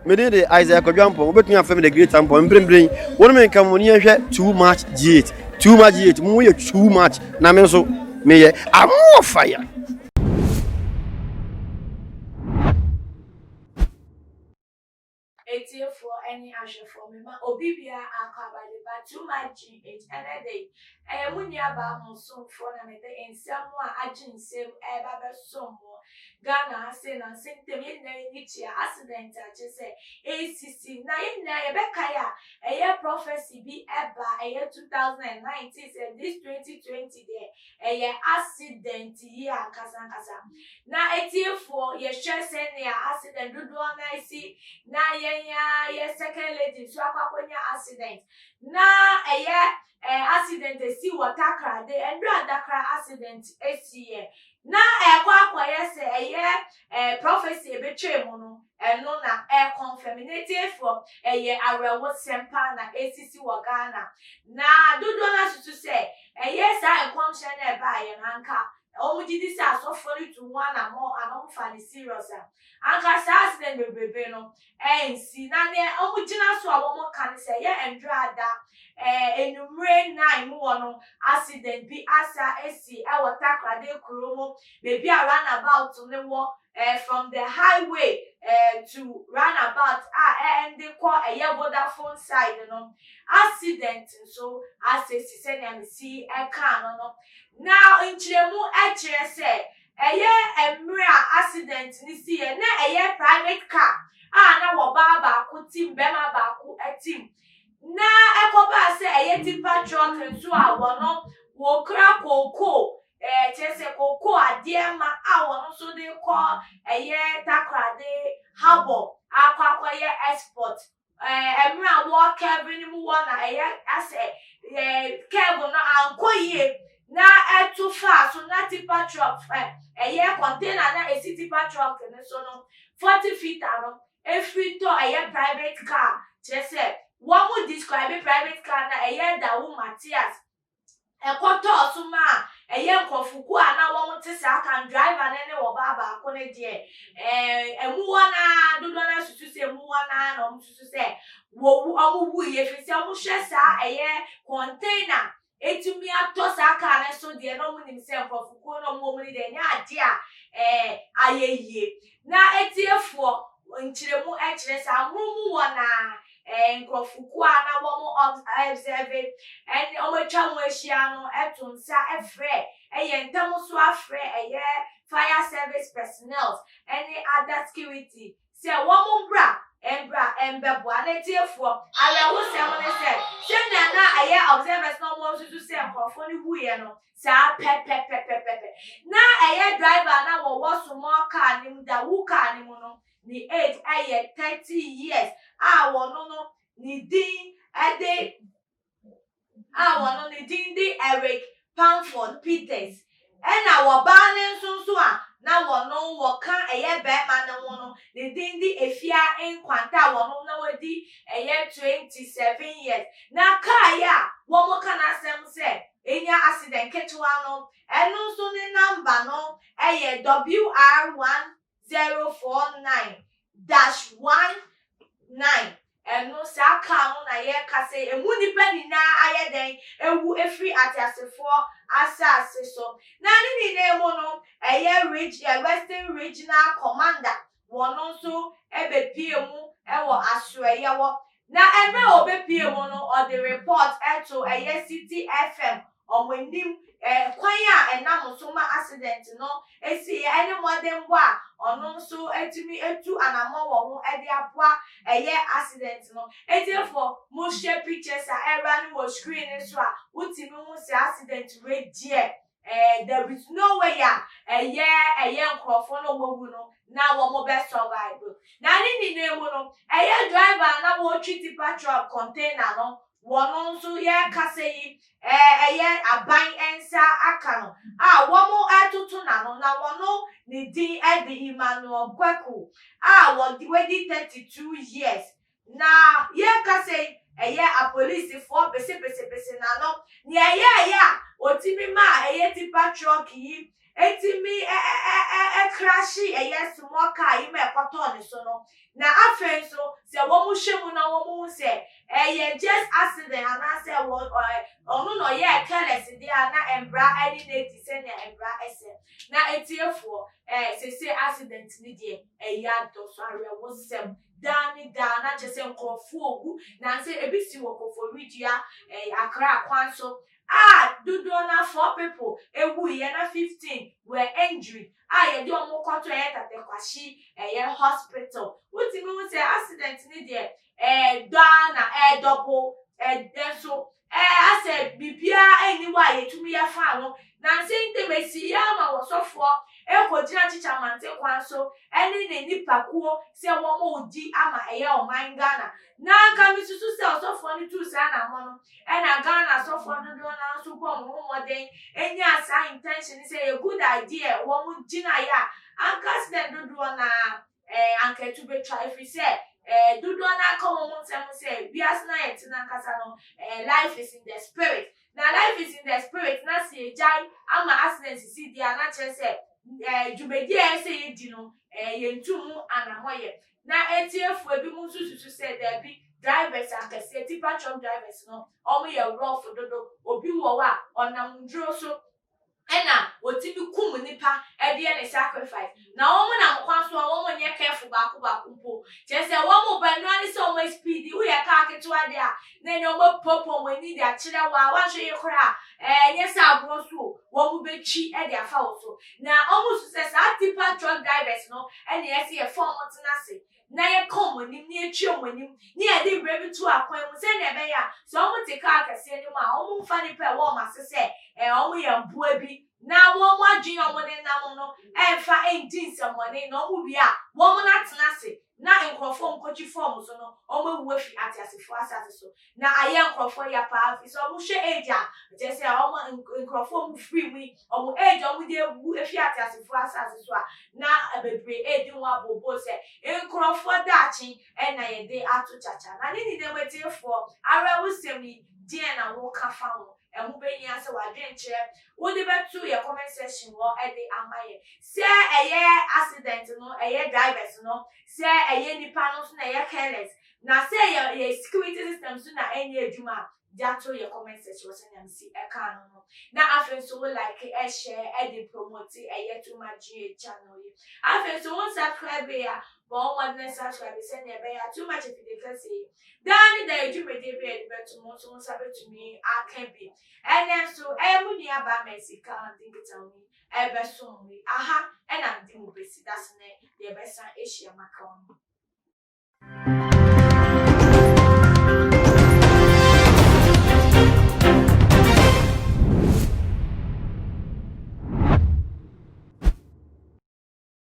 Me did Isaac Jumpo, but me family the great sample and bring one man come when you too much G8, too much G8, more too much. Namen so me I'm more fire. For any asher for me, my Obibia Akabadi, but too much G8 and a day. I am Munia Bamuson for a minute in someone I didn't say ever so more. Ghana saying and sent them in the accident. I just say ACC 9 Bekaya, a year prophecy be ever a year 2019 and this 2020 there a year accident year Kasankasa. Now 84 year stress and accident do one I see. Na ye second lady so akwakonya accident na accident esi watakra de endu adakra accident esi ye na akwakoye se prophecy ebetwe mu no eno na confirmative for arewo sempa na ACC Ghana na dodo na susu se sa ekwamhye na eba ye nanka omujidi se asofori to one and more and on fan serious anka sa accident bebebe no ensi na ne omujina so awomo kan se ye endrada enumre 9 mu wono accident bi asa esi e watakra de kromo bebi around about ne wo from the highway to roundabout and they call a Vodafone side no accident so as a see a car no now in Chemu say emre accident ni see na private car na wo baba ku team bema ba ku team na ekoba say tipa truck nso a wono wo kra koko chese koko adiema wono so dey call takrade harbor akwakoye export emra wo Kevin mu wona ase Kevin no ankoye na too far so na tipa truck container na tipa truck ne so no 40 feet no every to private car chese what would describe private car na da wo Matthias ekoto osuma nkofuku ana wo mtese aka driver ne wo baba ko ne de emuwa na dodo na susu se emuwa na no msusu se wo omuwu ye fi se omu hwe sa container etumi ato sa aka ne so de no mu nim se nkofuku no mu omuni de nya ade a ayeye na etiefo nchiremu ekire sa mumu wona nkofuku ana wo observe and omotwa mo ahia no etunsa efre ntamo so afre fire service personnel any other security say wo bra embebo anetiefo arewo se mo ne se na observers no mo so say nkofo ni huye no sa pe na driver na wo small car ni da wu car ni mo no ni age 30 years wono no ni din wono ni din di Eric Pamford Peters na wo ba ne nso a na wono wo kan be ma ne wono ni din di Efia Enkwanta wono na wadi 27 years na car ya wo mo kan asem se enya accident ketwa no eno nso ni number no WR1049-19 eno sa car no na ye kase emu nipa ni na ayeden ewu efri atiasefo asase so na ni na emu no Western Regional Commander wono so ebepie mu ewo Asoeye wo na emre obepie mu no or the report to City FM omonim kwan a enam so ma accident no esi any modern wa ono so etimi etu anamo wo ho ede apoa accident no therefore mo share pictures a era no screen so a utimi ho se accident we die there is no way nkrofo no mogu no na wo mo be survive na ni na emu no driver na wo treat patrol container no wono nso ye kase yi aban ensa aka no wo mo atutu na no na wono ni din edi Emmanuel Gwaku wo di 32 years na ye kase a police for pese na no ni otimi ma tipa truck yi eti mi crashy yes more car you me kwato ne so no na afen so se wo mu hwemu na wo mu se just accident and I say wo onu no ye careless dia na embra any neti se na embra ese na etiefo se accident ni die ya do so are wo sem dani dana chese nkrofo ogu na se ebisi wo kofo ridua akra kwan so dudu na 4 people ewu ye na 15 were injured ye de omo kwato ye tate kwashi ye hospital utimi wo say accident ni de dana double so ase bibia eniwa ye tumi ya fa no na se ntemesi ya ma wo sofo ekojina chicha mante kwan so eni ne nipakuo se wo mo odi ama eye o man Ghana na aka mi susu se osofo ni tu sa na mo no na Ghana sofo do na so ko mo moden eni asa intention say a good idea wo mo jina ya accident do na anka to be try if say do na come mo nsem say bias na yet na kasa no life is in the spirit na life is in the spirit na say jai ama accident si dia na che say jumedi say yedi no yentumu anamoye na etiefu ebi mu susu say there be drivers and kase tipa truck drivers no omo ye rough dodo obi wo wa onam ndro so ena otimi kum nipa de ne sacrifice na omo na mkwan so omo nye careful baako mpo je say omo banu ani so omo speed we ye ka ketewa de a na nye omo popo mo ni de a kire wa hwe ye kora nye sa abro so omo bechi de afa wo so na omo so say sa tipa truck drivers no ene ye say ye form tenase na ye kom ni ni etwi omonim ni e de brebi to akwan mu se na ebe ya so omo te ka kase ni ma omo mfa ni pe wo ma se se omo ye mboa bi na wo mo adwin omo ne nam no emfa endin semone na omo bi a wo mo na tenase na enkrofo nkochi form so no omo wu afi atiasefo asase so na aye enkrofo ya pa afi so omo hwe age a je say omo enkrofo mu free mi omo age omo de wu afi atiasefo asase so a na bebre edin wa bobo se enkrofo dachi na ye de atu chacha na ni de wetefo ara wusemi die na wo kafa wo emu beni ase wadwen kire wo de betu ye comment section wo de amaye se accident no drivers no se nipa no so na careless na se ye security system so na enye adwuma jato ye comment section wo se nyam si eka no na afen so wo like share de promote too much channel ye afen so wo subscribe ya bon one subscribe se ne be ya too much if you dey say dani da edwuma de be betu mo so sabe to me aka bi and so mu ni aba Mexican think tell me ebe so mi aha and am di mo besi that's ne the best Asia macron